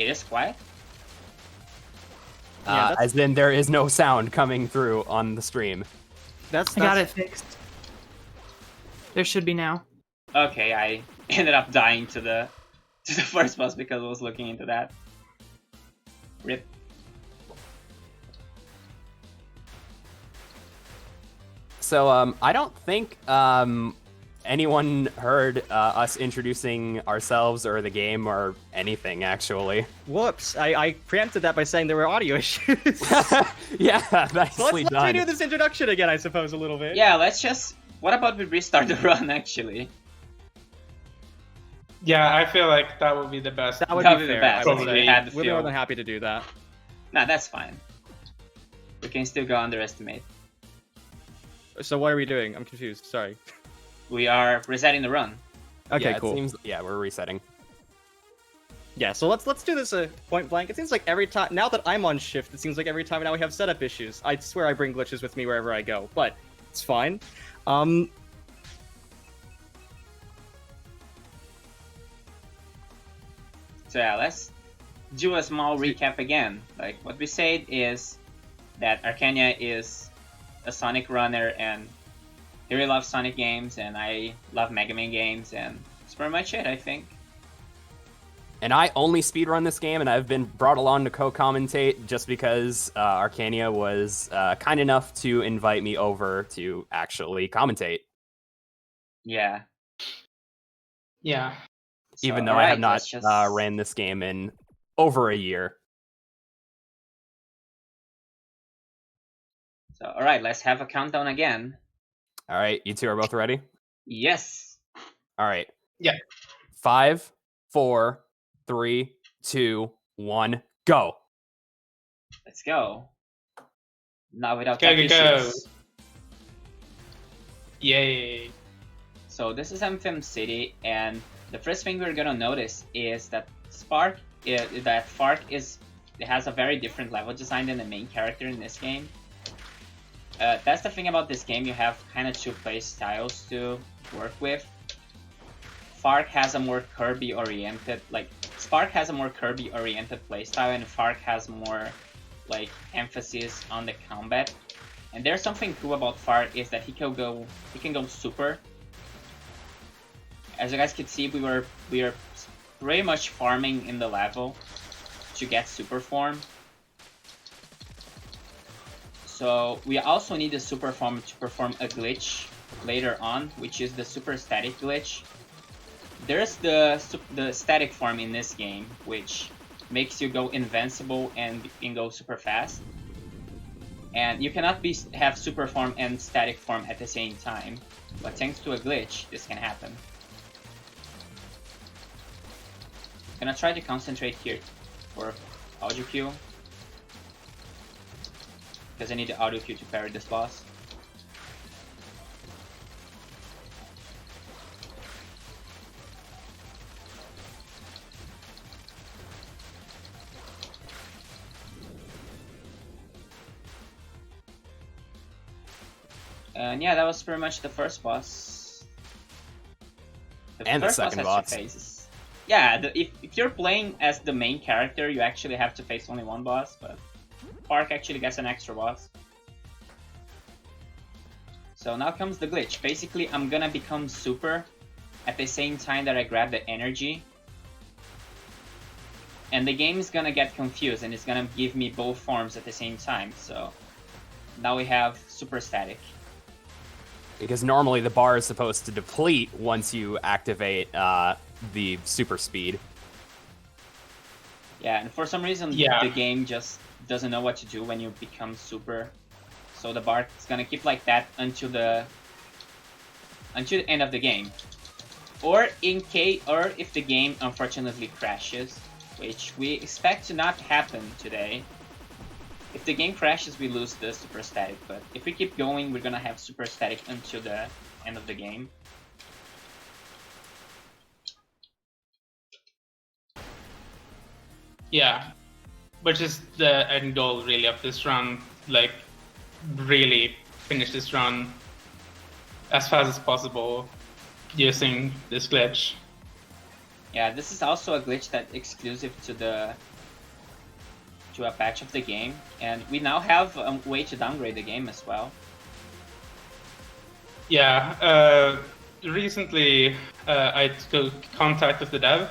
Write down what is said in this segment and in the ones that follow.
It is quiet? As in, there is no sound coming through on the stream. I got it fixed. There should be now. Okay, I ended up dying to the first boss because I was looking into that. Rip. So I don't think anyone heard us introducing ourselves or the game or anything, actually. Whoops, I preempted that by saying there were audio issues. Yeah, nicely So let's done. redo this introduction again, I suppose, a little bit. Yeah, let's just... What about we restart the run, actually? Yeah, I feel like that would be the best. That would That be would be fair. the best. I would Probably. say. Had the We'd be more feel. than happy to do that. Nah, that's fine. We can still go underestimate. So what are we doing? I'm confused. Sorry. We are resetting the run. Okay, Yeah, cool. we're resetting. Yeah, so let's do this point blank. It seems like every time now that I'm on shift, it seems like every time now we have setup issues. I swear I bring glitches with me wherever I go, but it's fine. So yeah, let's do a small recap again. Like, what we said is that Arcania is a Sonic runner, and he really loves Sonic games, and I love Mega Man games, and that's pretty much it, I think. And I only speedrun this game, and I've been brought along to co-commentate just because Arcania was kind enough to invite me over to actually commentate. Yeah. Yeah. So, Even though I alright, have not let's just... ran this game in over a year. So, alright, let's have a countdown again. All right, you two are both ready? Yes. All right. Yeah. 5, 4, 3, 2, 1, go. Let's go. Not without Go, tech go, go. issues. Yay. So this is MFM City, and the first thing we're gonna notice is that Farks has a very different level design than the main character in this game. That's the thing about this game, you have kind of two play styles to work with. Farks has a more Kirby oriented, Spark has a more Kirby oriented playstyle, and Farks has more emphasis on the combat. And there's something cool about Farks is that he can go super. As you guys can see, we are pretty much farming in the level to get super form. So we also need the super form to perform a glitch later on, which is the super static glitch. There's the static form in this game, which makes you go invincible and can go super fast. And you cannot have super form and static form at the same time, but thanks to a glitch, this can happen. I'm gonna try to concentrate here for audio cue, because I need the audio cue to parry this boss. And yeah, that was pretty much the first boss. And the second boss. Yeah, if you're playing as the main character, you actually have to face only one boss, but Farks actually gets an extra boss. So now comes the glitch. Basically, I'm gonna become super at the same time that I grab the energy. And the game is gonna get confused, and it's gonna give me both forms at the same time. So now we have super static. Because normally the bar is supposed to deplete once you activate the super speed. Yeah, and for some reason the game just doesn't know what to do when you become super. So the bar is gonna keep like that until the end of the game. Or if the game unfortunately crashes, which we expect to not happen today. If the game crashes, we lose the super static, but if we keep going, we're gonna have super static until the end of the game. Yeah. Which is the end goal, really, of this run. Like, really finish this run as fast as possible using this glitch. Yeah, this is also a glitch that's exclusive to the to a patch of the game, and we now have a way to downgrade the game as well. Yeah, recently I took contact with the dev,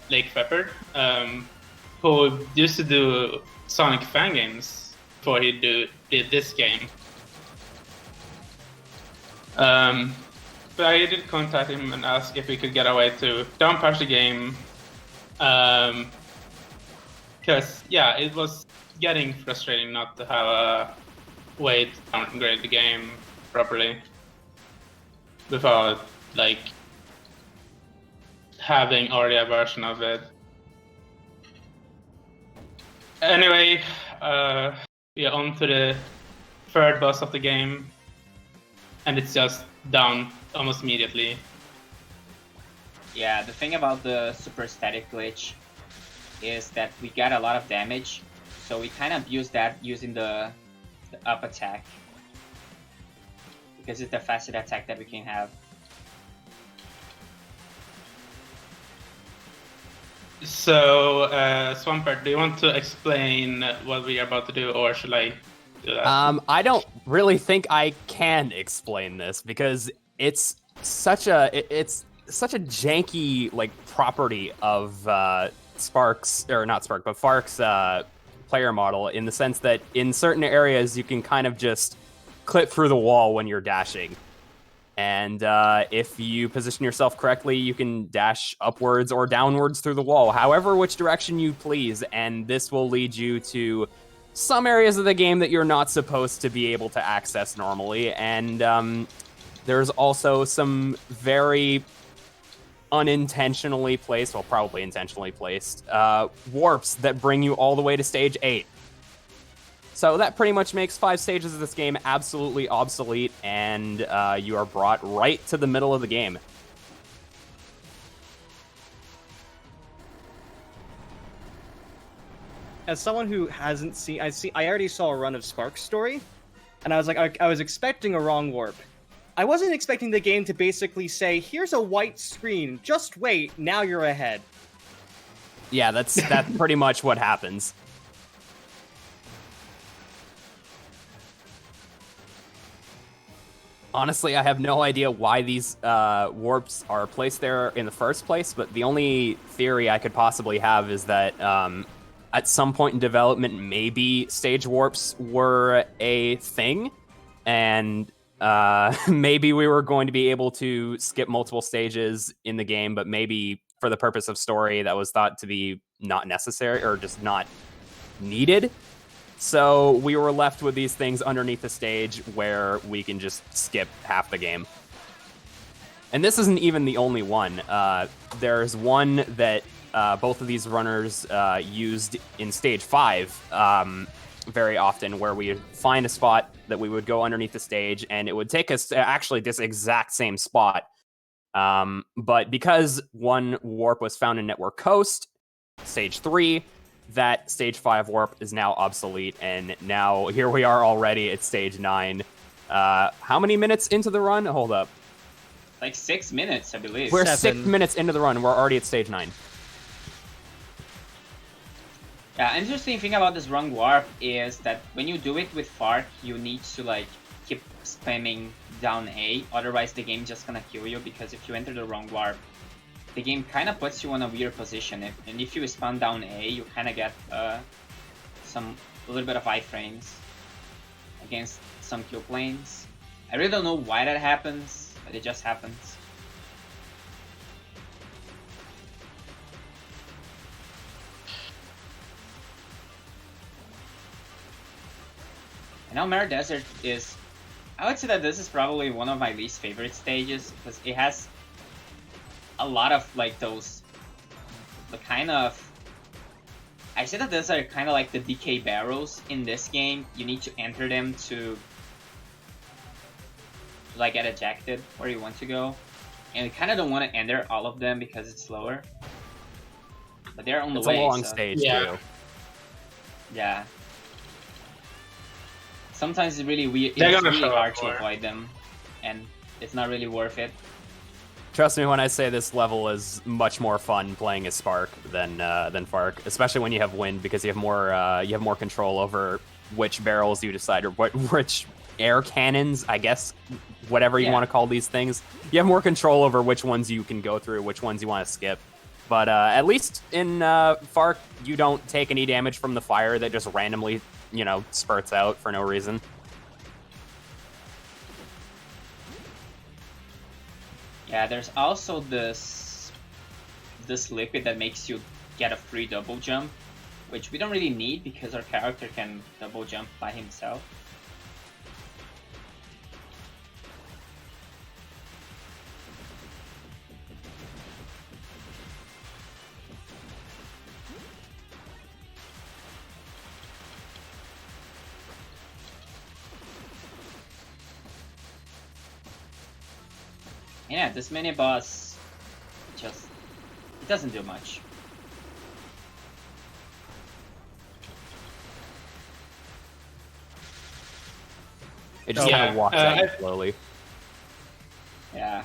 Lake Pepper, who used to do Sonic fan games before he did this game. But I did contact him and ask if we could get a way to downpatch the game. Because, yeah, it was getting frustrating not to have a way to downgrade the game properly without, like, having already a version of it. Anyway, we are on to the third boss of the game, and it's just down almost immediately. Yeah, the thing about the super static glitch is that we got a lot of damage, so we kind of use that using the up attack, because it's the fastest attack that we can have. So, Swampert, do you want to explain what we are about to do, or should I do that? I don't really think I can explain this because it's such a janky like property of Farks player model, in the sense that in certain areas you can kind of just clip through the wall when you're dashing. And if you position yourself correctly, you can dash upwards or downwards through the wall, however which direction you please, and this will lead you to some areas of the game that you're not supposed to be able to access normally. And there's also some very unintentionally placed, well, probably intentionally placed, warps that bring you all the way to stage 8. So that pretty much makes 5 stages of this game absolutely obsolete, and you are brought right to the middle of the game. As someone who hasn't seen, I already saw a run of Sparks' story, and I was like, I was expecting a wrong warp. I wasn't expecting the game to basically say, here's a white screen, just wait, now you're ahead. Yeah, that's pretty much what happens. Honestly, I have no idea why these warps are placed there in the first place, but the only theory I could possibly have is that at some point in development, maybe stage warps were a thing, and maybe we were going to be able to skip multiple stages in the game, but maybe for the purpose of story, that was thought to be not necessary or just not needed. So we were left with these things underneath the stage where we can just skip half the game. And this isn't even the only one. There's one that both of these runners used in stage 5 very often, where we would find a spot that we would go underneath the stage, and it would take us to actually this exact same spot. But because one warp was found in Network Coast, stage 3, that stage 5 warp is now obsolete, and now here we are already at stage 9. How many minutes into the run? Hold up. Like 6 minutes, I believe. We're 7. 6 minutes into the run. We're already at stage 9. Yeah, interesting thing about this wrong warp is that when you do it with Fark, you need to like keep spamming down A, otherwise the game just gonna kill you, because if you enter the wrong warp, the game kind of puts you in a weird position, and if you spawn down A, you kind of get a little bit of iframes against some kill planes. I really don't know why that happens, but it just happens. And now Mare Desert is, I would say that this is probably one of my least favorite stages, because it has a lot of like those, the kind of, I say that those are kind of like the decay barrels in this game. You need to enter them to like get ejected where you want to go, and you kind of don't want to enter all of them because it's slower, but they're on the way. It's a long so. stage Yeah. too. Yeah. Sometimes it's really weird. They're It's gonna really show up hard to more. avoid them, and it's not really worth it. Trust me when I say this level is much more fun playing as Spark than Fark, especially when you have wind, because you have more control over which barrels you decide, or which air cannons, I guess, whatever you want to call these things. You have more control over which ones you can go through, which ones you want to skip. But at least in Fark, you don't take any damage from the fire that just randomly, spurts out for no reason. Yeah, there's also this liquid that makes you get a free double jump, which we don't really need because our character can double jump by himself. Yeah, this mini boss it doesn't do much. It just kind of walks out slowly. Yeah.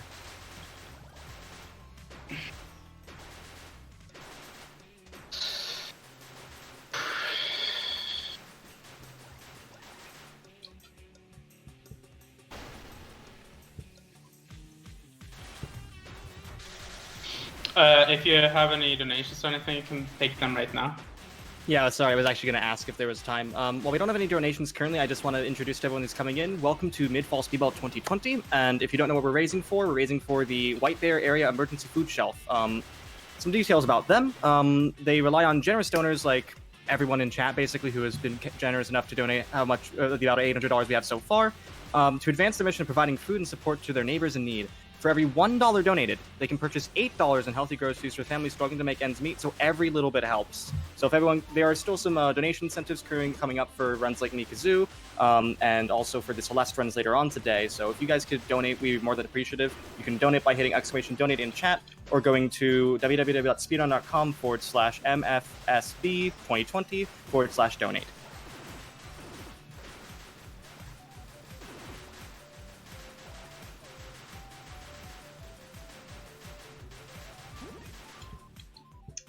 If you have any donations or anything, you can take them right now. Yeah, sorry, I was actually going to ask if there was time. While we don't have any donations currently, I just want to introduce to everyone who's coming in. Welcome to Mid-Fall Speedball 2020, and if you don't know what we're raising for the White Bear Area Emergency Food Shelf. Some details about them. They rely on generous donors like everyone in chat, basically, who has been generous enough to donate the about $800 we have so far, to advance their mission of providing food and support to their neighbors in need. For every $1 donated, they can purchase $8 in healthy groceries for families struggling to make ends meet, so every little bit helps. So there are still some donation incentives coming up for runs like Nikazoo, and also for the Celeste runs later on today. So if you guys could donate, we'd be more than appreciative. You can donate by hitting !donate in chat, or going to www.speedrun.com/MFSB2020/donate.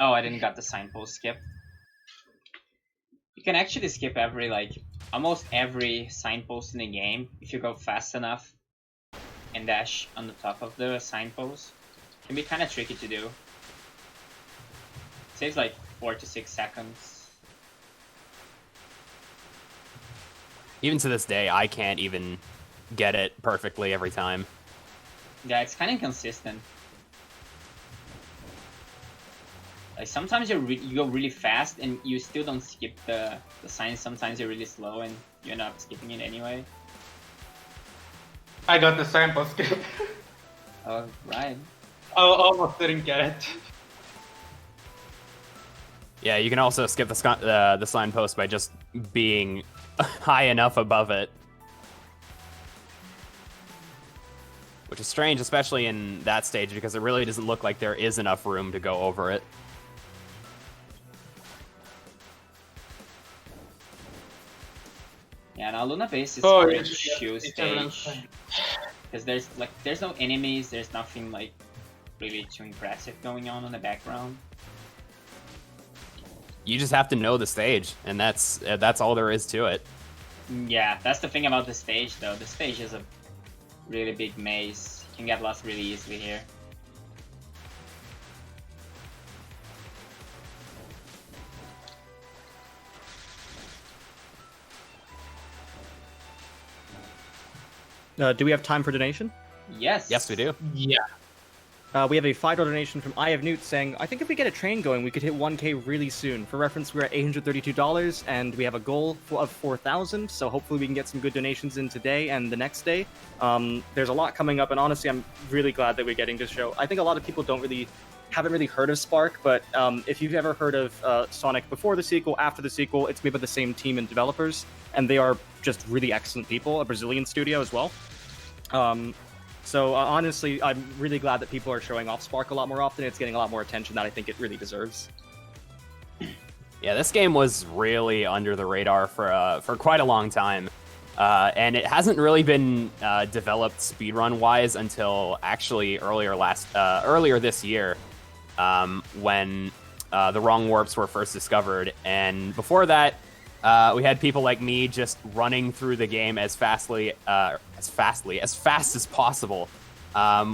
Oh, I didn't got the signpost skip. You can actually skip almost every signpost in the game if you go fast enough and dash on the top of the signpost. It can be kind of tricky to do. It saves like 4 to 6 seconds. Even to this day, I can't even get it perfectly every time. Yeah, it's kind of inconsistent. Like sometimes you go really fast and you still don't skip the sign. Sometimes you're really slow and you end up skipping it anyway. I got the sample skip. Oh, right. I almost didn't get it. Yeah, you can also skip the signpost by just being high enough above it. Which is strange, especially in that stage, because it really doesn't look like there is enough room to go over it. Yeah, now Luna Base is a great shoe stage. Because there's no enemies, there's nothing really too impressive going on in the background. You just have to know the stage, and that's all there is to it. Yeah, that's the thing about the stage, though. The stage is a really big maze. You can get lost really easily here. Do we have time for donation? Yes. Yes, we do. Yeah. We have a $5 donation from I Have Newt saying, I think if we get a train going, we could hit 1K really soon. For reference, we're at $832, and we have a goal of 4,000, so hopefully we can get some good donations in today and the next day. There's a lot coming up, and honestly, I'm really glad that we're getting this show. I think a lot of people haven't really heard of Spark, but if you've ever heard of Sonic before the sequel, after the sequel, it's made by the same team and developers, and they are just really excellent people, a Brazilian studio as well. So honestly, I'm really glad that people are showing off Spark a lot more often. It's getting a lot more attention that I think it really deserves. Yeah, this game was really under the radar for quite a long time. And it hasn't really been developed speedrun-wise until actually earlier this year, when the wrong warps were first discovered. And before that, we had people like me just running through the game as fast as possible,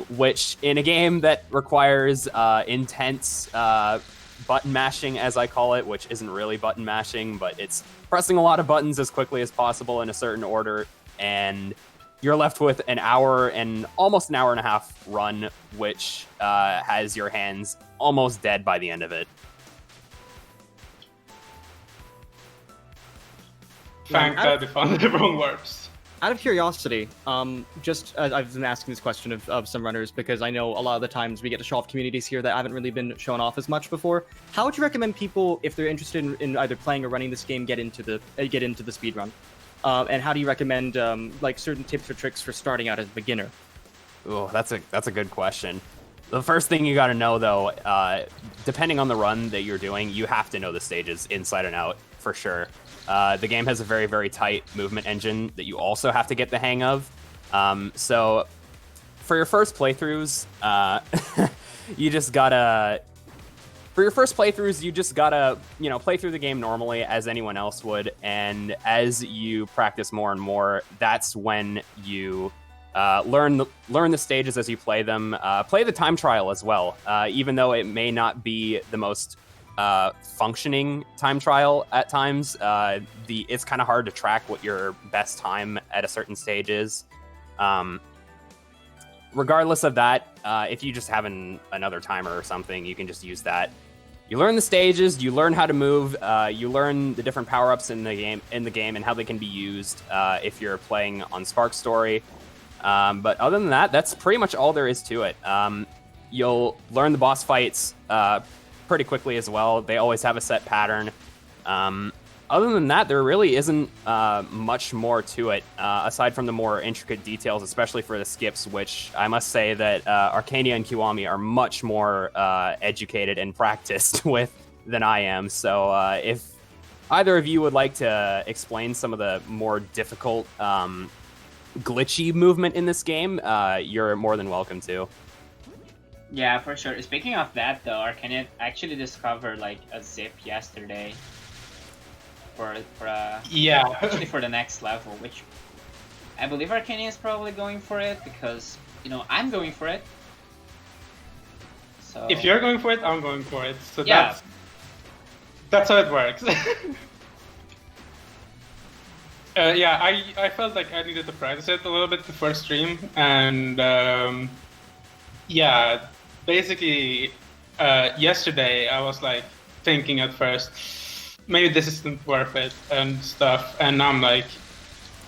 which in a game that requires intense button mashing, as I call it, which isn't really button mashing, but it's pressing a lot of buttons as quickly as possible in a certain order, and you're left with an hour and almost an hour and a half run, which has your hands almost dead by the end of it. Thank God they found the wrong warps. Out of curiosity, just I've been asking this question of some runners because I know a lot of the times we get to show off communities here that haven't really been shown off as much before. How would you recommend people, if they're interested in either playing or running this game, get into the speedrun? And how do you recommend like certain tips or tricks for starting out as a beginner? Oh, that's a good question. The first thing you got to know, though, depending on the run that you're doing, you have to know the stages inside and out for sure. The game has a very, very tight movement engine that you also have to get the hang of. So for your first playthroughs, you just gotta play through the game normally as anyone else would. And as you practice more and more, that's when you learn the stages as you play them. Play the time trial as well, even though it may not be the most functioning time trial at times. It's kind of hard to track what your best time at a certain stage is. Regardless of that, if you just have another timer or something, you can just use that. You learn the stages, you learn how to move, you learn the different power-ups in the game and how they can be used if you're playing on Sparks Story. But other than that, that's pretty much all there is to it. You'll learn the boss fights pretty quickly as well. They always have a set pattern. Other than that, there really isn't much more to it, aside from the more intricate details, especially for the skips, which I must say that Arcania and Kiwami are much more educated and practiced with than I am. So if either of you would like to explain some of the more difficult glitchy movement in this game, you're more than welcome to. Yeah, for sure. Speaking of that, though, Arcania actually discovered like a zip yesterday for actually for the next level, which I believe Arcania is probably going for it because I'm going for it. So if you're going for it, I'm going for it. So yeah, that's how it works. I felt like I needed to practice it a little bit before stream, and basically yesterday I was like thinking at first maybe this isn't worth it and stuff, and now I'm like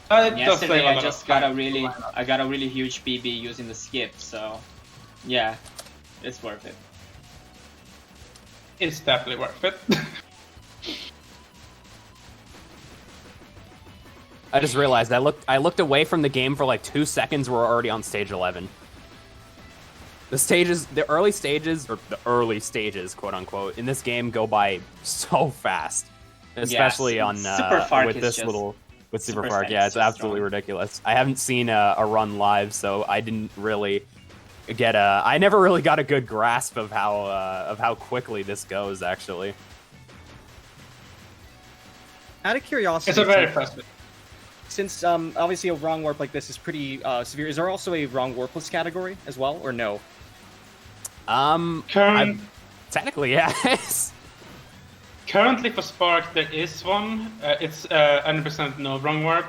yesterday I just got a really huge PB using the skip, so yeah, it's worth it. It's definitely worth it. I just realized I looked away from the game for like 2 seconds. We're already on stage 11. The early stages, quote unquote, in this game go by so fast, especially on with this little with Super Fark. Yeah, it's absolutely ridiculous. I haven't seen a run live, so I didn't really I never really got a good grasp of how quickly this goes. Actually, out of curiosity, it's a very frustrating. Since obviously a wrong warp like this is pretty severe, is there also a wrong warpless category as well, or no? Technically, yes. Currently for Spark, there is one. It's 100% no wrong warp.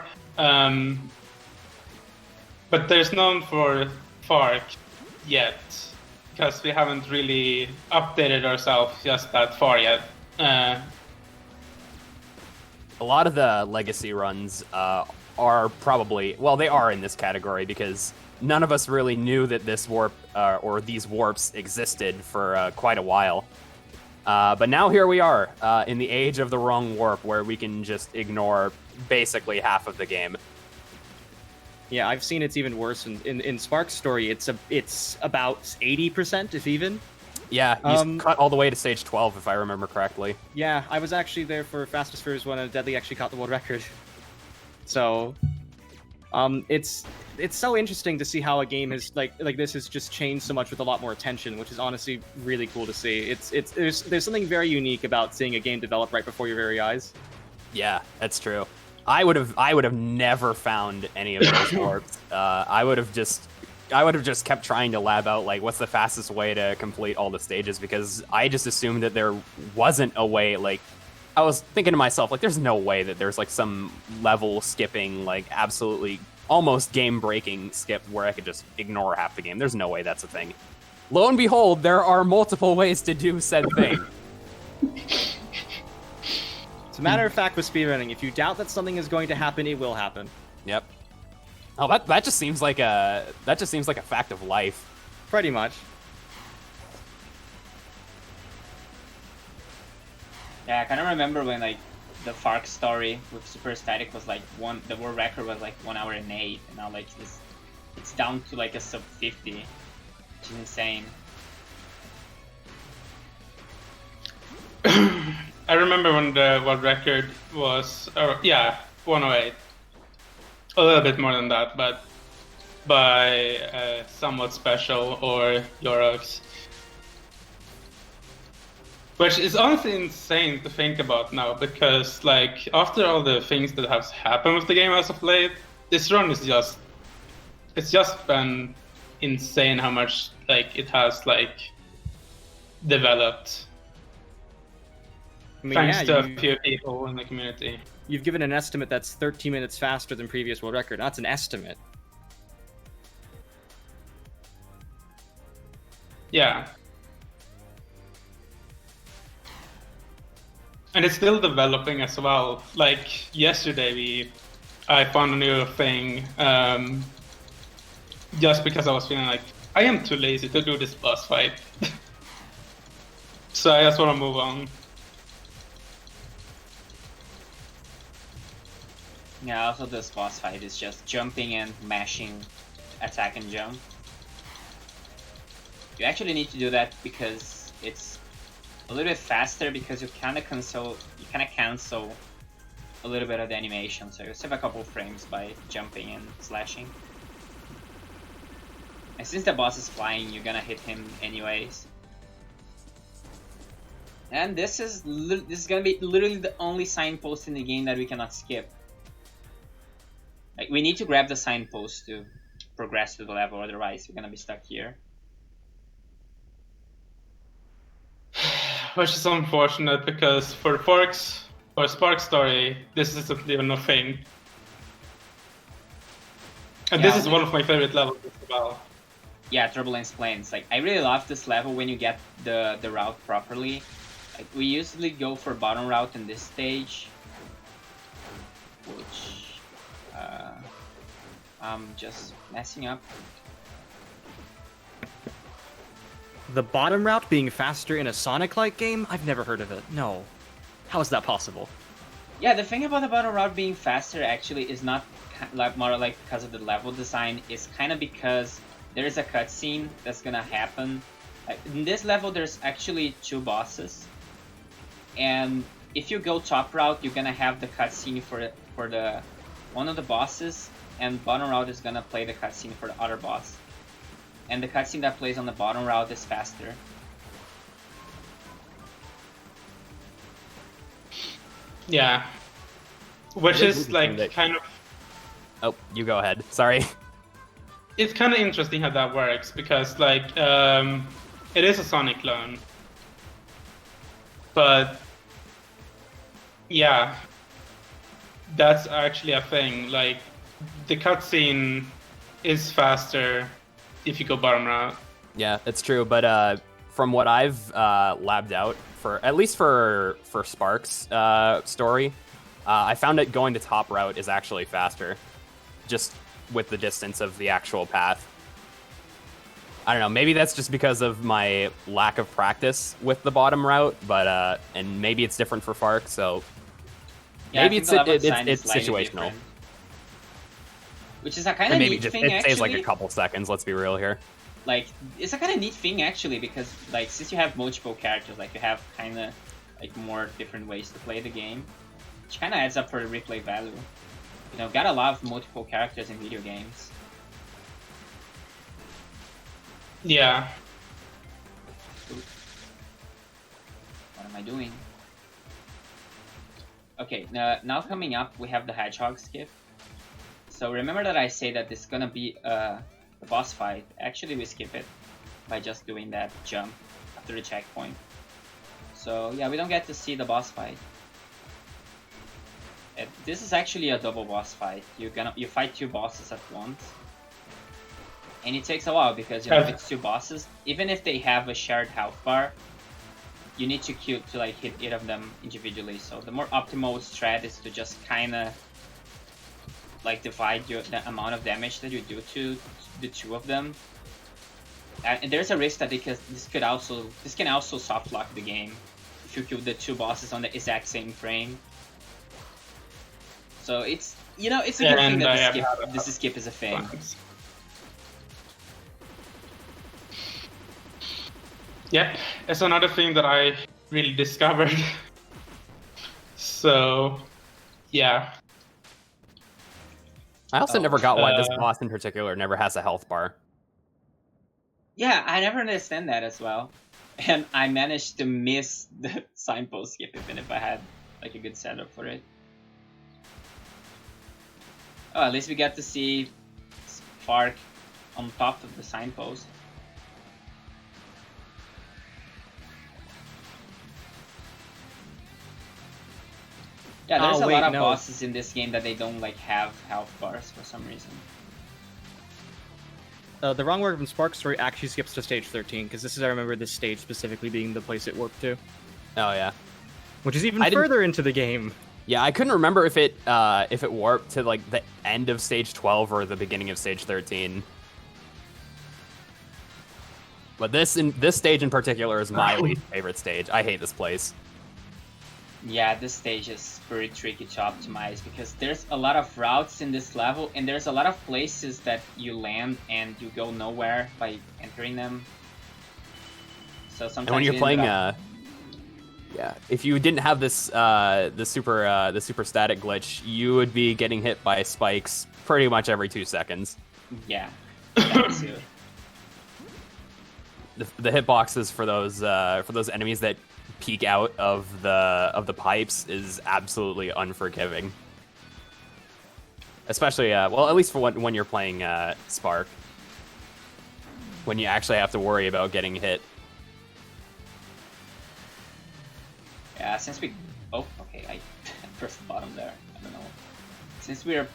But there's none for Fark yet, because we haven't really updated ourselves just that far yet. A lot of the legacy runs are probably, well, they are in this category because none of us really knew that this warp or these warps existed for quite a while. But now here we are in the age of the wrong warp, where we can just ignore basically half of the game. Yeah, I've seen it's even worse in Sparks Story. It's about 80%, if even. Yeah, he's cut all the way to stage 12, if I remember correctly. Yeah, I was actually there for Fastest Furious 1, and Deadly actually caught the world record. So, It's so interesting to see how a game has like this has just changed so much with a lot more attention, which is honestly really cool to see. There's something very unique about seeing a game develop right before your very eyes. Yeah, that's true. I would have never found any of those warps. I would have just kept trying to lab out like what's the fastest way to complete all the stages, because I just assumed that there wasn't a way. Like I was thinking to myself, like there's no way that there's like some level skipping, like absolutely almost game breaking skip where I could just ignore half the game. There's no way that's a thing. Lo and behold, there are multiple ways to do said thing. It's a matter of fact with speedrunning. If you doubt that something is going to happen, it will happen. Yep. Oh, that just seems like a fact of life. Pretty much. Yeah, I kind of remember when like the Farks story with Super Static was like the world record was like 1 hour and 8, and now like it's down to like a sub 50, which is insane. I remember when the world record was 108. A little bit more than that, but by somewhat special or Yorox. Which is honestly insane to think about now, because like after all the things that have happened with the game as of late, this run is it's just been insane how much like it has like developed. I mean, Thanks yeah, to a few people in the community. You've given an estimate that's 13 minutes faster than previous world record. That's an estimate. Yeah. And it's still developing as well. Like yesterday, I found a new thing just because I was feeling like I am too lazy to do this boss fight. So I just want to move on. Yeah, also this boss fight is just jumping and mashing, attack and jump. You actually need to do that because it's a little bit faster, because you kind of cancel a little bit of the animation, so you save a couple frames by jumping and slashing. And since the boss is flying, you're gonna hit him anyways. And this is gonna be literally the only signpost in the game that we cannot skip. Like, we need to grab the signpost to progress to the level, otherwise we're gonna be stuck here. Which is unfortunate, because for Farks or Spark story, this isn't even a thing. And Yeah, this is one of my favorite levels as well. Yeah, Turbulence Plains. Like, I really love this level when you get the route properly. Like, we usually go for bottom route in this stage, which I'm just messing up. The bottom route being faster in a Sonic-like game? I've never heard of it. No. How is that possible? Yeah, the thing about the bottom route being faster actually is not like more like because of the level design. It's kind of because there is a cutscene that's gonna happen. In this level, there's actually 2 bosses, and if you go top route, you're gonna have the cutscene for the one of the bosses, and bottom route is gonna play the cutscene for the other boss. And the cutscene that plays on the bottom route is faster. Yeah. Which is like kind of... Oh, you go ahead. Sorry. It's kind of interesting how that works, because like it is a Sonic clone. But yeah, that's actually a thing. Like, the cutscene is faster if you go bottom route. Yeah, it's true. But from what I've labbed out, at least for Sparks' story, I found that going the top route is actually faster, just with the distance of the actual path. I don't know, maybe that's just because of my lack of practice with the bottom route, but and maybe it's different for Fark, so Yeah, maybe it's situational. Different. Which is a kind of Maybe neat just thing, it actually. saves like a couple seconds, let's be real here. Like, it's a kind of neat thing, actually, because, like, since you have multiple characters, like, you have kind of, like, more different ways to play the game, which kind of adds up for the replay value. you know, gotta love multiple characters in video games. Yeah. What am I doing? Okay, now coming up, we have the Hedgehog skip. So remember that I say that this is gonna be a boss fight. Actually, we skip it by just doing that jump after the checkpoint. So yeah, we don't get to see the boss fight. This is actually a double boss fight. You fight 2 bosses at once, and it takes a while because you know if it's 2 bosses, even if they have a shared health bar, you need to queue to like hit 8 of them individually. So the more optimal strat is to just kind of like divide the amount of damage that you do to the 2 of them. And there's a risk that this can also soft lock the game if you kill the 2 bosses on the exact same frame. So it's, you know, it's a good thing that this skip is a thing. Yep, it's another thing that I really discovered. So, yeah. I also never got why this boss in particular never has a health bar. Yeah, I never understand that as well. And I managed to miss the signpost skip even if I had like a good setup for it. Oh, at least we got to see Fark on top of the signpost. Yeah, there's a lot of bosses in this game that they don't like have health bars for some reason. The wrong word from Spark Story actually skips to stage 13, because I remember this stage specifically being the place it warped to. Oh yeah. Which is even further into the game. Yeah, I couldn't remember if it warped to like the end of stage 12 or the beginning of stage 13. But this stage in particular is my least favorite stage. I hate this place. Yeah, this stage is pretty tricky to optimize because there's a lot of routes in this level and there's a lot of places that you land and you go nowhere by entering them. So sometimes and when you're playing yeah, if you didn't have this the super static glitch, you would be getting hit by spikes pretty much every 2 seconds. Yeah. That's it. The hitboxes for those enemies that peek out of the pipes is absolutely unforgiving. Especially well, at least for when you're playing Spark, when you actually have to worry about getting hit. Yeah, since we okay, I pressed the bottom there. I don't know. Since we have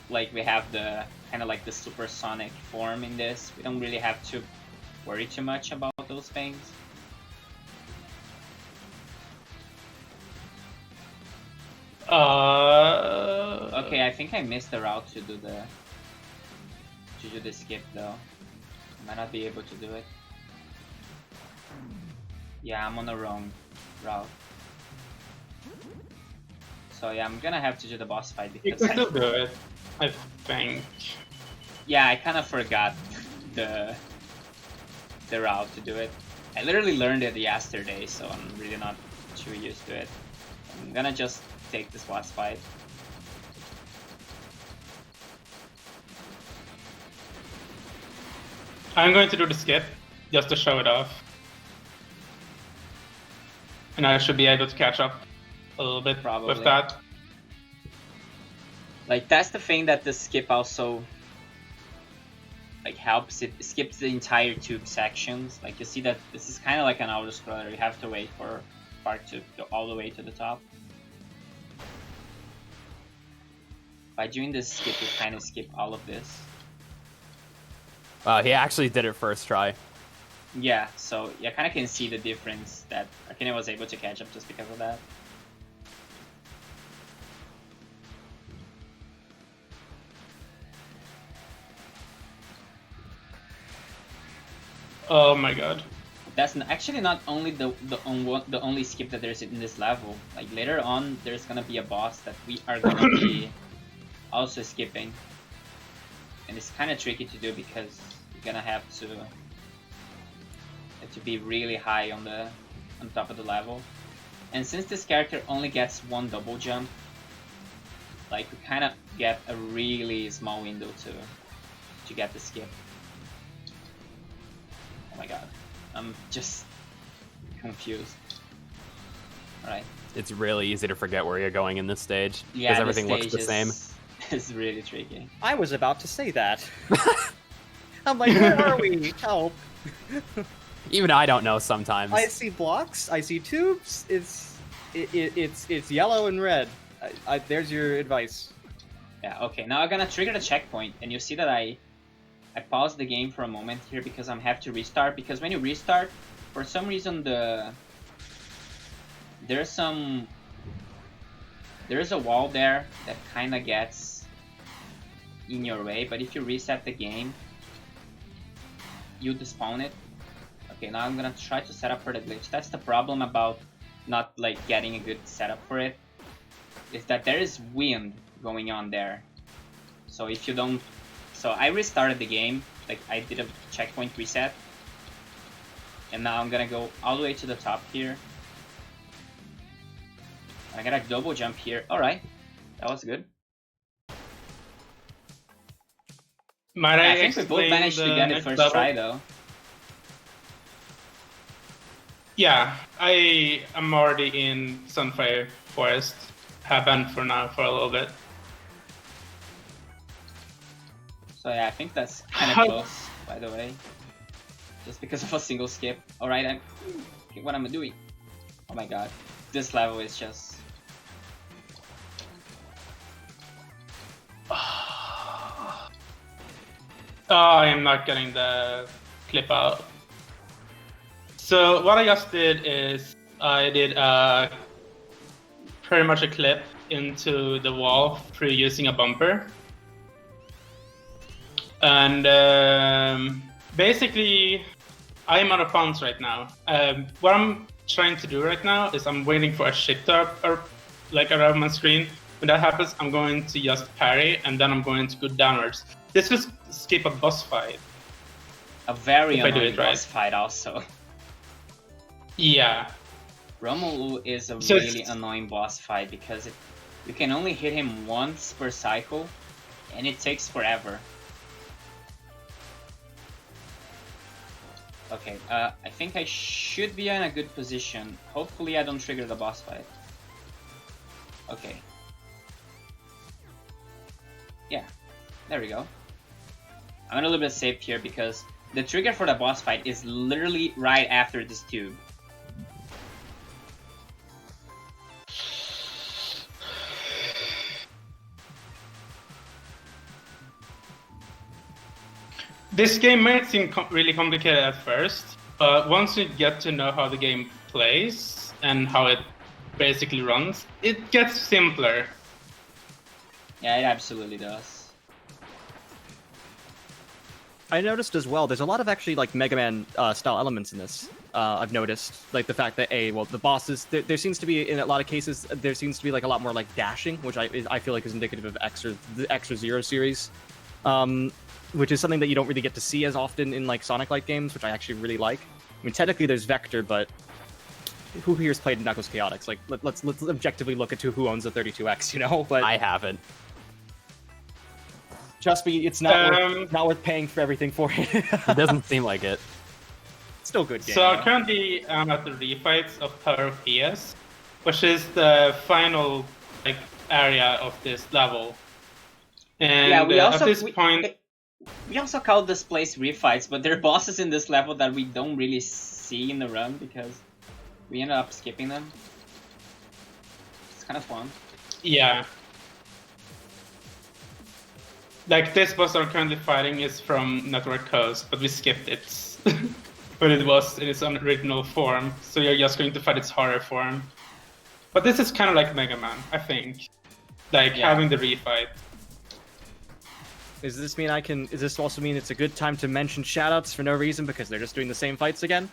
the kind of like the supersonic form in this, we don't really have to worry too much about those things. Okay, I think I missed the route to do the skip though. I might not be able to do it. Yeah, I'm on the wrong route. So yeah, I'm gonna have to do the boss fight because you can still do it, I think. Yeah, I kind of forgot the route to do it. I literally learned it yesterday, so I'm really not too used to it. I'm gonna just take this boss fight. I'm going to do the skip just to show it off. And I should be able to catch up a little bit with that. Like, that's the thing that the skip also like helps. It skips the entire tube sections. Like, you see that this is kind of like an auto-scroller. You have to wait for Fark to go all the way to the top. By doing this skip, you kind of skip all of this. Wow, he actually did it first try. Yeah, so you kind of can see the difference that Arcania was able to catch up just because of that. Oh my god. That's actually not only the only skip that there's in this level. Like, later on, there's gonna be a boss that we are gonna be also skipping, and it's kind of tricky to do because you're gonna have to be really high on top of the level. And since this character only gets one double jump, like we kind of get a really small window to get the skip. Oh my god, I'm just confused. All right. It's really easy to forget where you're going in this stage because Yeah, everything looks the same. It's really tricky. I was about to say that. I'm like, where are we? Help! Even I don't know sometimes. I see blocks. I see tubes. It's yellow and red. There's your advice. Yeah. Okay. Now I'm gonna trigger the checkpoint, and you see that I paused the game for a moment here because I have to restart. Because when you restart, for some reason there's a wall there that kind of gets in your way, but if you reset the game, you despawn it. Okay, now I'm gonna try to set up for the glitch. That's the problem about not like getting a good setup for it, is that there is wind going on there. So if you don't, so I restarted the game, like I did a checkpoint reset, and now I'm gonna go all the way to the top here. I got a double jump here. Alright, that was good. Might I think we both managed to get it first try though. Yeah, I am already in Sunfire Forest. Have been for now for a little bit. So yeah, I think that's kind of close, by the way. Just because of a single skip. Alright, what am I doing? Oh my god, this level is just... Oh, I am not getting the clip out. So what I just did is I did pretty much a clip into the wall through using a bumper. And basically, I'm out of funds right now. What I'm trying to do right now is I'm waiting for a ship to like around my screen. When that happens, I'm going to just parry, and then I'm going to go downwards. This will skip a boss fight. A very annoying boss fight also. Yeah. Romelu is a really annoying boss fight because you can only hit him once per cycle, and it takes forever. Okay, I think I should be in a good position. Hopefully I don't trigger the boss fight. Okay. Yeah, there we go. I'm a little bit safe here because the trigger for the boss fight is literally right after this tube. This game might seem really complicated at first, but once you get to know how the game plays and how it basically runs, it gets simpler. Yeah, it absolutely does. I noticed as well, there's a lot of actually like Mega Man style elements in this. I've noticed, like the fact that the bosses, there seems to be, in a lot of cases, there seems to be like a lot more like dashing, which I feel like is indicative of the Extra Zero series. Which is something that you don't really get to see as often in like Sonic-like games, which I actually really like. I mean, technically there's Vector, but who here's played Knuckles Chaotix? Like, let's objectively look at who owns the 32X, you know? But I haven't. Trust me, it's not worth paying for everything for it. It doesn't seem like it. Still a good game. So currently I'm at the refights of Tower of PS, which is the final like area of this level. And yeah, we also, at this point... We also call this place refights, but there are bosses in this level that we don't really see in the run because we end up skipping them. It's kind of fun. Yeah. Like this boss I'm currently fighting is from Network Coast, but we skipped it when it was in its original form, so you're just going to fight its horror form. But this is kind of like Mega Man, I think. Like having the refight. Does this also mean it's a good time to mention shoutouts for no reason because they're just doing the same fights again?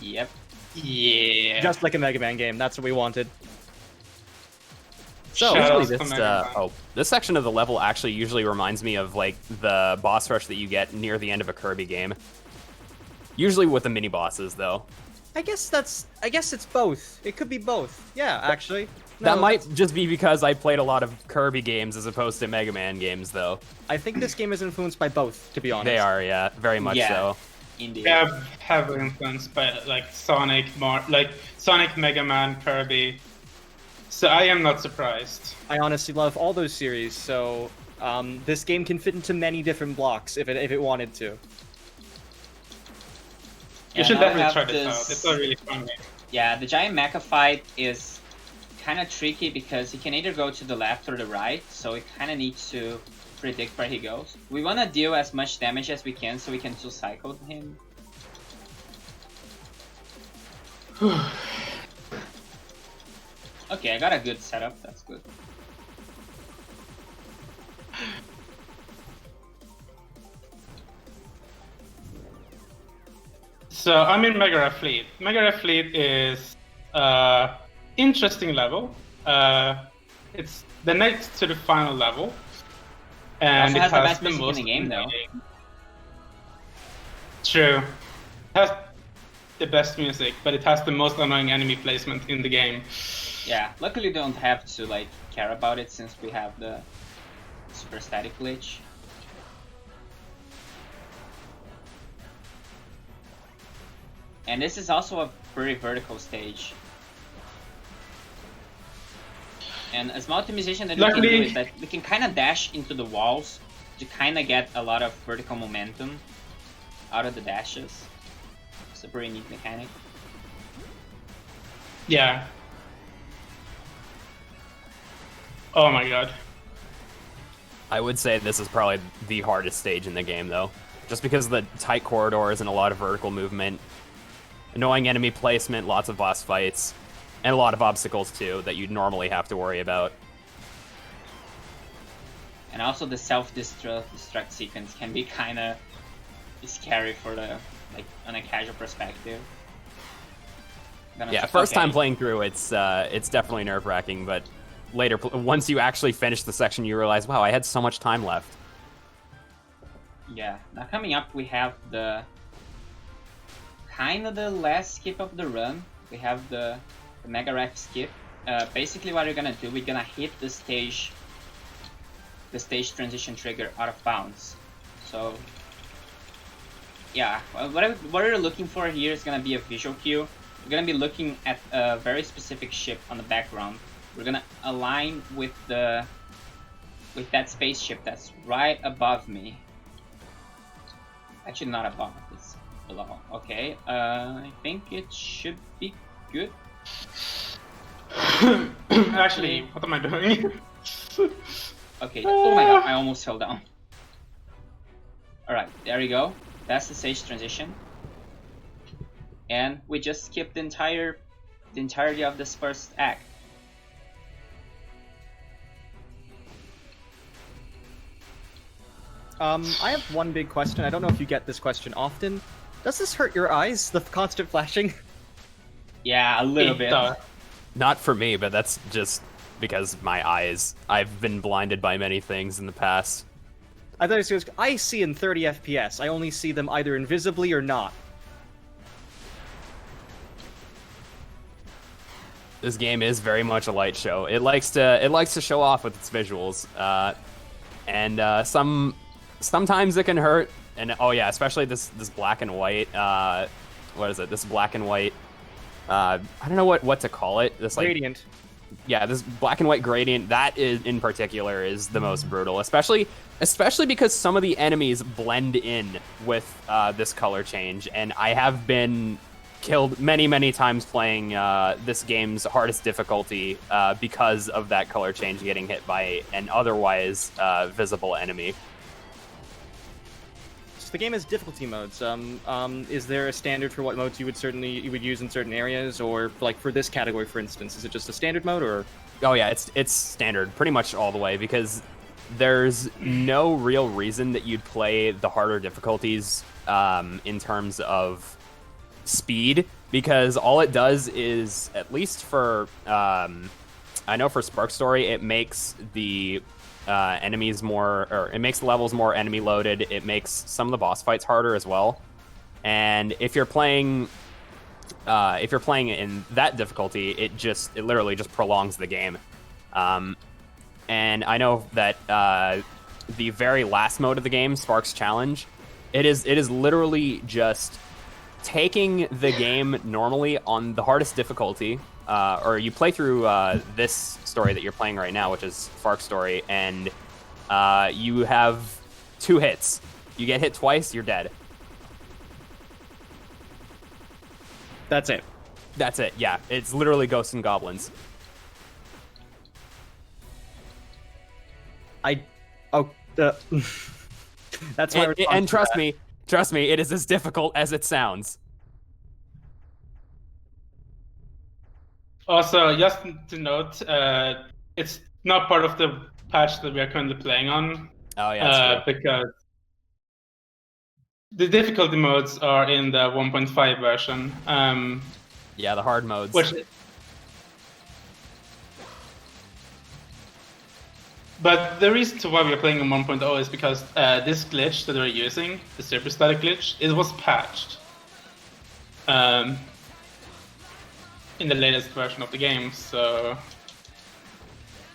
Yep. Yeah. Just like a Mega Man game. That's what we wanted. So this section of the level actually usually reminds me of like the boss rush that you get near the end of a Kirby game. Usually with the mini bosses though. I guess it's both. It could be both. Yeah, actually. That No, might just be because I played a lot of Kirby games as opposed to Mega Man games, though. I think this game is influenced by both, to be honest. They are, yeah, very much Yeah. so. Indeed. Heavily influenced by like Sonic, Mega Man, Kirby. So I am not surprised. I honestly love all those series, so this game can fit into many different blocks if it wanted to. You should now I definitely have try this this- out. It's a really fun game. Yeah, the giant mecha fight is kind of tricky because he can either go to the left or the right, so we kind of need to predict where he goes. We want to deal as much damage as we can so we can 2-cycle him. Okay, I got a good setup, that's good. So I'm in Mega Fleet. Mega Fleet is interesting level. It's the next to the final level, and Also it has the has best the music in most the game, though. True. It has the best music, but it has the most annoying enemy placement in the game. Yeah, luckily we don't have to like care about it since we have the super static glitch. And this is also a very vertical stage. And a small optimization that we can do Luckily- is that we can kind of dash into the walls to kind of get a lot of vertical momentum out of the dashes. It's a very neat mechanic. Yeah. Oh my god. I would say this is probably the hardest stage in the game, though. Just because of the tight corridors and a lot of vertical movement, annoying enemy placement, lots of boss fights, and a lot of obstacles, too, that you'd normally have to worry about. And also the self-destruct sequence can be kind of scary for the, like, on a casual perspective. Yeah, first time playing through, it's definitely nerve-wracking, but later, once you actually finish the section, you realize, wow, I had so much time left. Yeah, now coming up we have the kind of the last skip of the run. We have the Mega Wreck skip. Basically what we're gonna do, we're gonna hit the stage transition trigger out of bounds. So yeah, what we're looking for here is gonna be a visual cue. We're gonna be looking at a very specific ship on the background. We're gonna align with that spaceship that's right above me. Actually, not above, it's below. Okay, I think it should be good. Actually, what am I doing? Okay, oh my god, I almost fell down. Alright, there we go. That's the stage transition. And we just skipped the entirety of this first act. I have one big question. I don't know if you get this question often. Does this hurt your eyes, the constant flashing? Yeah, a little bit. Not for me, but that's just because my eyes. I've been blinded by many things in the past. I thought it was, I see in 30 FPS. I only see them either invisibly or not. This game is very much a light show. It likes to show off with its visuals, and sometimes it can hurt. And oh yeah, especially this black and white. What is it? This black and white. I don't know what to call it. This like Gradient. Yeah, this black and white gradient, that is in particular is the most brutal, especially because some of the enemies blend in with this color change, and I have been killed many times playing this game's hardest difficulty because of that color change getting hit by an otherwise visible enemy. So the game has difficulty modes. Is there a standard for what modes you would use in certain areas, or like for this category, for instance, is it just a standard mode, or? Oh yeah, it's standard pretty much all the way, because there's no real reason that you'd play the harder difficulties in terms of speed, because all it does is, at least for I know for Spark Story, it makes the enemies more, or it makes the levels more enemy loaded. It makes some of the boss fights harder as well. And if you're playing if you're playing it in that difficulty, it literally just prolongs the game. And I know that the very last mode of the game, Sparks Challenge, it is literally just taking the game normally on the hardest difficulty, or you play through this story that you're playing right now, which is Farks story, and you have 2 hits. You get hit twice, you're dead. That's it. That's it, yeah. It's literally Ghosts and Goblins. That's my response and to trust that. me, it is as difficult as it sounds. Also, just to note, it's not part of the patch that we are currently playing on. Oh yeah, that's true. Because the difficulty modes are in the 1.5 version. Yeah, the hard modes. But the reason to why we are playing on 1.0 is because this glitch that we're using, the super static glitch, it was patched in the latest version of the game, so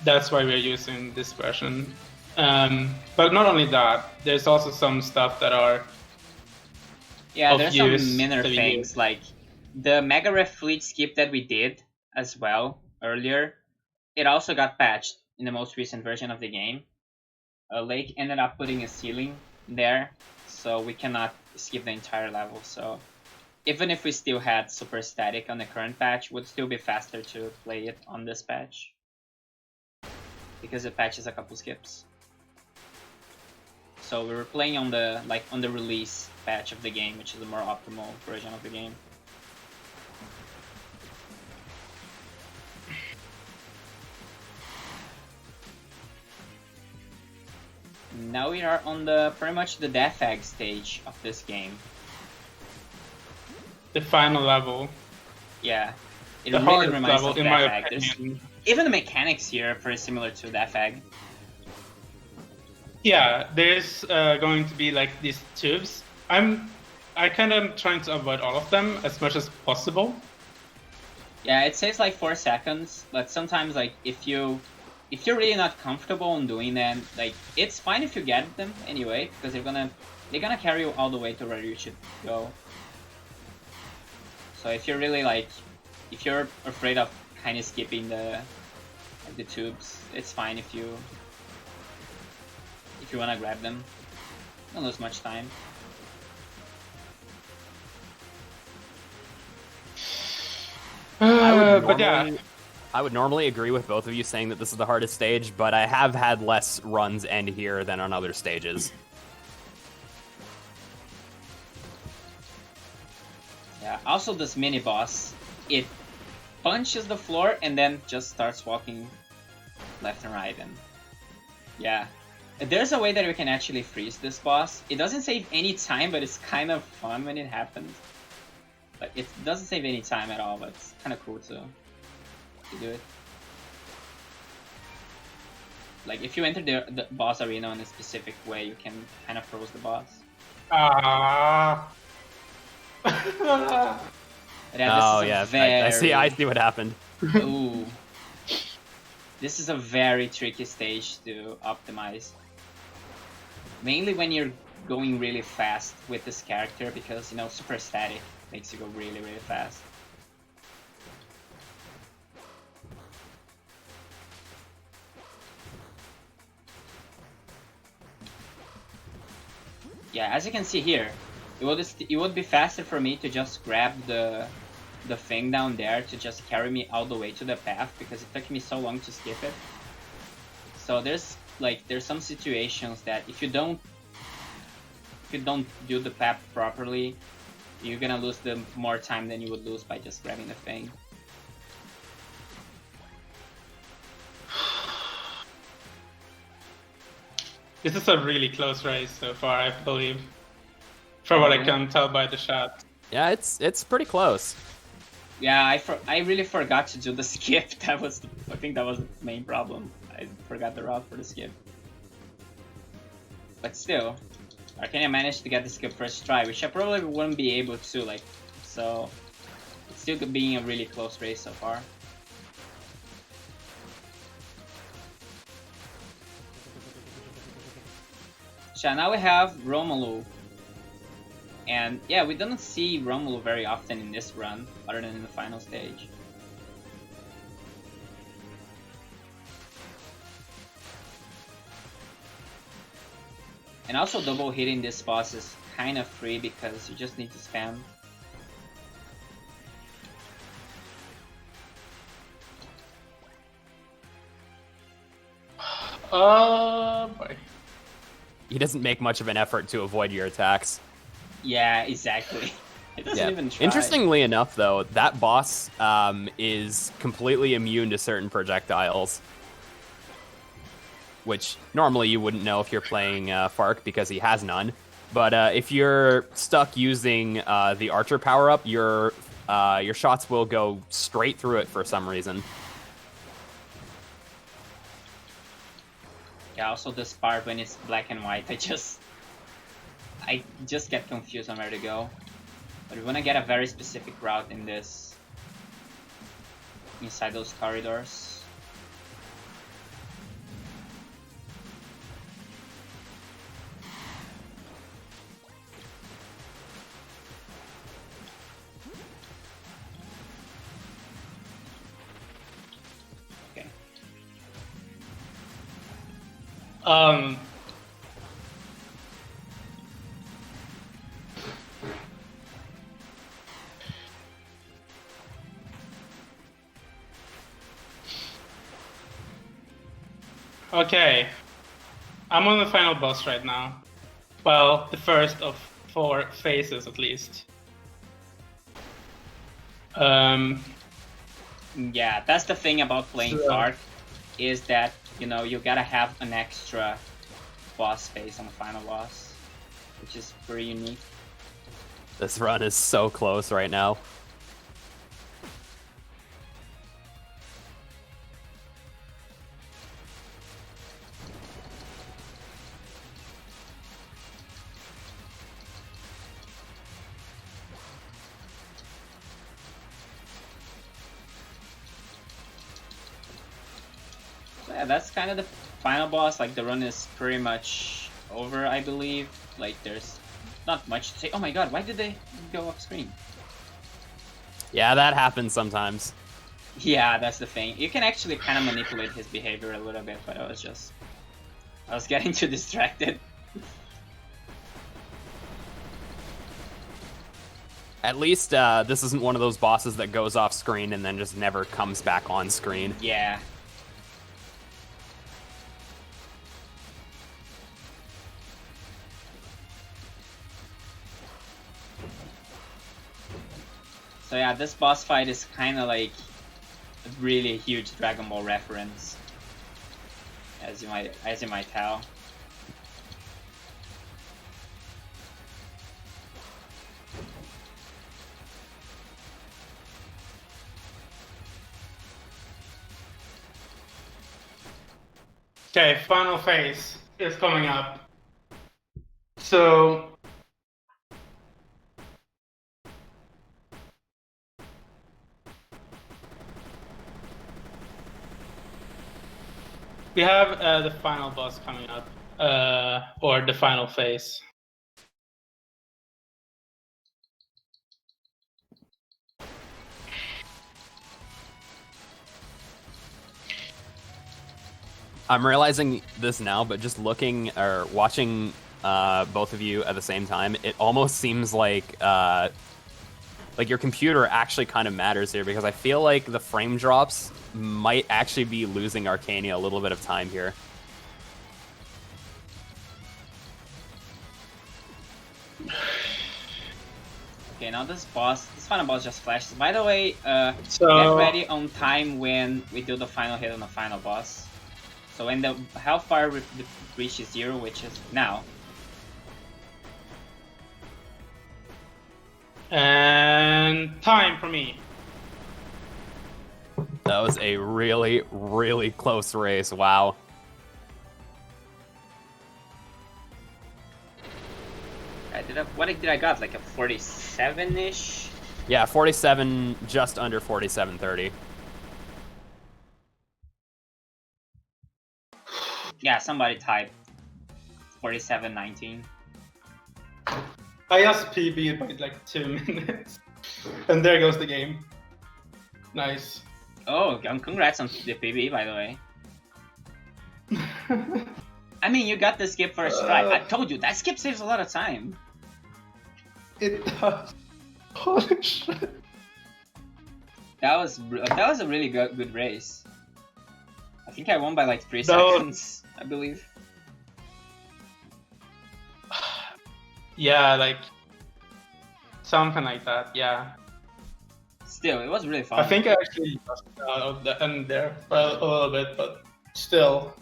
that's why we're using this version. But not only that, there's also some stuff that are there's some minor things, like the Mega Ref Fleet skip that we did as well earlier, it also got patched in the most recent version of the game. Lake ended up putting a ceiling there, so we cannot skip the entire level. So even if we still had super static on the current patch, it would still be faster to play it on this patch, because it patches a couple skips. So we were playing on the release patch of the game, which is the more optimal version of the game. Now we are on pretty much the death egg stage of this game. The final level. Yeah, it the really hardest reminds level, of in Death my Egg. opinion. Even the mechanics here are very similar to Death Egg. Yeah, there's going to be like these tubes. I kind of trying to avoid all of them as much as possible. Yeah, it saves like 4 seconds, but sometimes like if you're really not comfortable in doing them, like it's fine if you get them anyway, because they're gonna carry you all the way to where you should go. So if you're really if you're afraid of kind of skipping the tubes, it's fine if you wanna grab them. Don't lose much time. I would normally agree with both of you saying that this is the hardest stage, but I have had less runs end here than on other stages. Yeah, also this mini boss, it punches the floor and then just starts walking left and right, and yeah. There's a way that we can actually freeze this boss. It doesn't save any time, but it's kind of fun when it happens. Like, it doesn't save any time at all, but it's kind of cool to do it. Like, if you enter the boss arena in a specific way, you can kind of froze the boss. I see what happened. Ooh. This is a very tricky stage to optimize. Mainly when you're going really fast with this character, because, you know, super static makes you go really, really fast. Yeah, as you can see here, it would be faster for me to just grab the thing down there to just carry me all the way to the path, because it took me so long to skip it. So there's some situations that if you don't do the path properly, you're gonna lose more time than you would lose by just grabbing the thing. This is a really close race so far, I believe. From what I can tell by the chat. Yeah, it's pretty close. Yeah, I really forgot to do the skip. I think that was the main problem. I forgot the route for the skip. But still, Arcania managed to get the skip first try, which I probably wouldn't be able to, so It's still being a really close race so far. So now we have Romelu. And yeah, we don't see Romelu very often in this run, other than in the final stage. And also double hitting this boss is kind of free because you just need to spam. Boy. He doesn't make much of an effort to avoid your attacks. Yeah, exactly. It doesn't even try. Interestingly enough, though, that boss is completely immune to certain projectiles, which normally you wouldn't know if you're playing Fark because he has none. But if you're stuck using the Archer power-up, your shots will go straight through it for some reason. Yeah, also this part when it's black and white, I just get confused on where to go. But we want to get a very specific route in this, inside those corridors. Okay. Okay, I'm on the final boss right now. Well, the first of 4 phases at least. Yeah, that's the thing about playing So- Fark, is that, you know, you gotta have an extra boss phase on the final boss, which is pretty unique. This run is so close right now. So yeah, that's kind of the final boss. Like, the run is pretty much over, I believe. Like, there's not much to say. Oh my god, why did they go off screen? Yeah, that happens sometimes. Yeah, that's the thing. You can actually kind of manipulate his behavior a little bit, but I was getting too distracted. At least this isn't one of those bosses that goes off screen and then just never comes back on screen. Yeah. So yeah, this boss fight is kind of like a really huge Dragon Ball reference, as you might tell. Okay, final phase is coming up. So we have the final boss coming up, or the final phase. I'm realizing this now, but just looking or watching both of you at the same time, it almost seems like your computer actually kind of matters here, because I feel like the frame drops might actually be losing Arcania a little bit of time here. Okay, now this final boss just flashes. By the way, get So ready on time when we do the final hit on the final boss. So when the health bar reaches 0, which is now. and time for me. That was a really, really close race. Wow. What did I got? Like a 47-ish? Yeah, 47, just under 47.30. Yeah, somebody typed 47.19. I just PB'd by like 2 minutes. And there goes the game. Nice. Oh, congrats on the PB, by the way. I mean, you got the skip first try. I told you, that skip saves a lot of time. It does. Holy shit. That was a really good race. I think I won by like 3 seconds, I believe. Yeah, like something like that. Yeah. Still, it was really fun. I think I actually lost out the end there for a little bit, but still.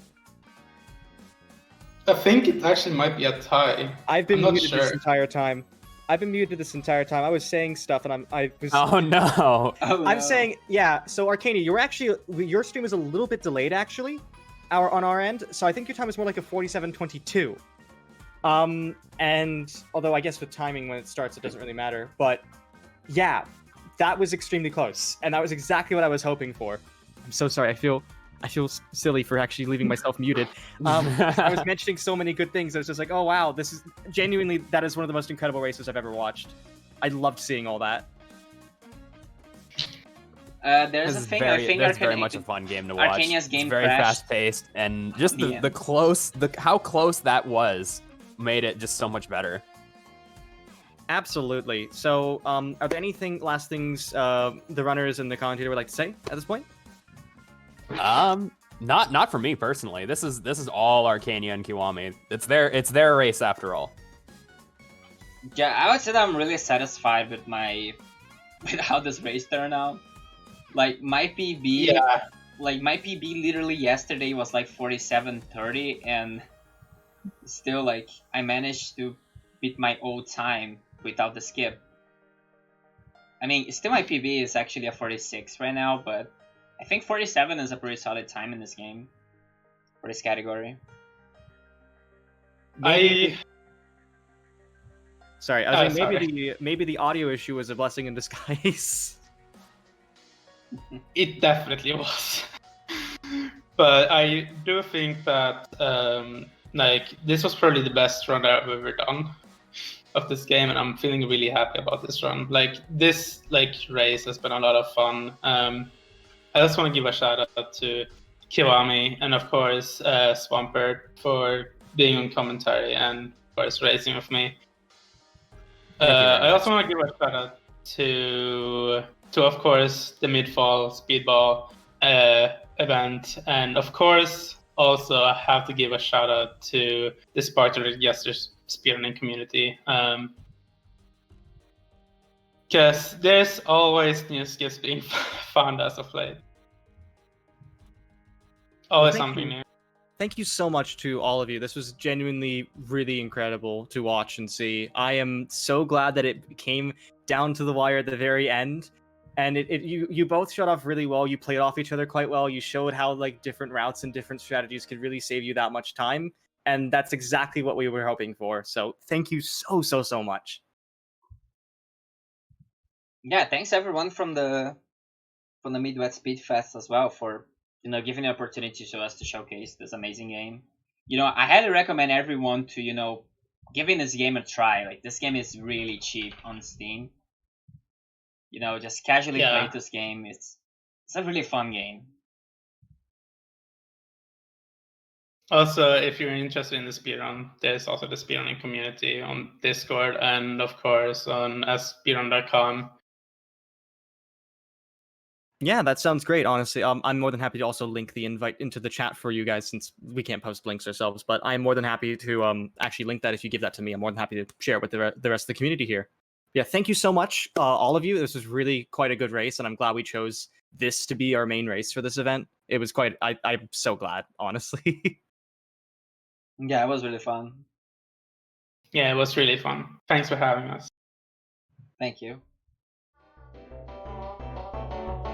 I think it actually might be a tie. I've been I'm not muted sure. this entire time. I was saying stuff, and I was. Oh no! I'm saying, yeah. So Arcania, your stream is a little bit delayed actually, on our end. So I think your time is more like a 47:22. And although I guess with timing when it starts, it doesn't really matter. But yeah, that was extremely close, and that was exactly what I was hoping for. I'm so sorry. I feel silly for actually leaving myself muted. I was mentioning so many good things. I was just like, oh wow, this is genuinely, that is one of the most incredible races I've ever watched. I loved seeing all that. There's a thing. I think that's very much a fun game to watch. Arcania's game it's very crashed. fast paced, and just Yeah. how close that was made it just so much better. Absolutely. So, are there last things the runners and the commentator would like to say at this point? Not for me personally. This is all Arcania and Kiwami. It's their race after all. Yeah, I would say that I'm really satisfied with how this race turned out. Like my PB, literally yesterday was like 47:30, and still like I managed to beat my old time without the skip. I mean, still my PB is actually a 46 right now, but I think 47 is a pretty solid time in this game for this category. Sorry, I was saying maybe the audio issue was a blessing in disguise. It definitely was. But I do think that like this was probably the best run I've ever done of this game, and I'm feeling really happy about this run. Like this race has been a lot of fun. I just want to give a shout out to Kiwami and of course Swampert for being on commentary and of course racing with me. I also want to give a shout out to of course the Midfall Speedball event, and of course also I have to give a shout out to the Spartan Jester speedrunning community. Because there's always new skips being found as of late. Always something new. Thank you so much to all of you. This was genuinely really incredible to watch and see. I am so glad that it came down to the wire at the very end. And you both showed off really well. You played off each other quite well. You showed how like different routes and different strategies could really save you that much time. And that's exactly what we were hoping for. So thank you so much. Yeah, thanks everyone from the Midwest Speed Fest as well for giving the opportunity to us to showcase this amazing game. I highly recommend everyone to giving this game a try. Like this game is really cheap on Steam. Just casually play this game. It's a really fun game. Also, if you're interested in the speedrun, there's also the speedrunning community on Discord and of course on speedrun.com. Yeah, that sounds great, honestly. I'm more than happy to also link the invite into the chat for you guys since we can't post links ourselves, but I'm more than happy to actually link that if you give that to me. I'm more than happy to share it with the rest of the community here. Yeah, thank you so much, all of you. This was really quite a good race, and I'm glad we chose this to be our main race for this event. It was I'm so glad, honestly. Yeah, it was really fun. Yeah, it was really fun. Thanks for having us. Thank you.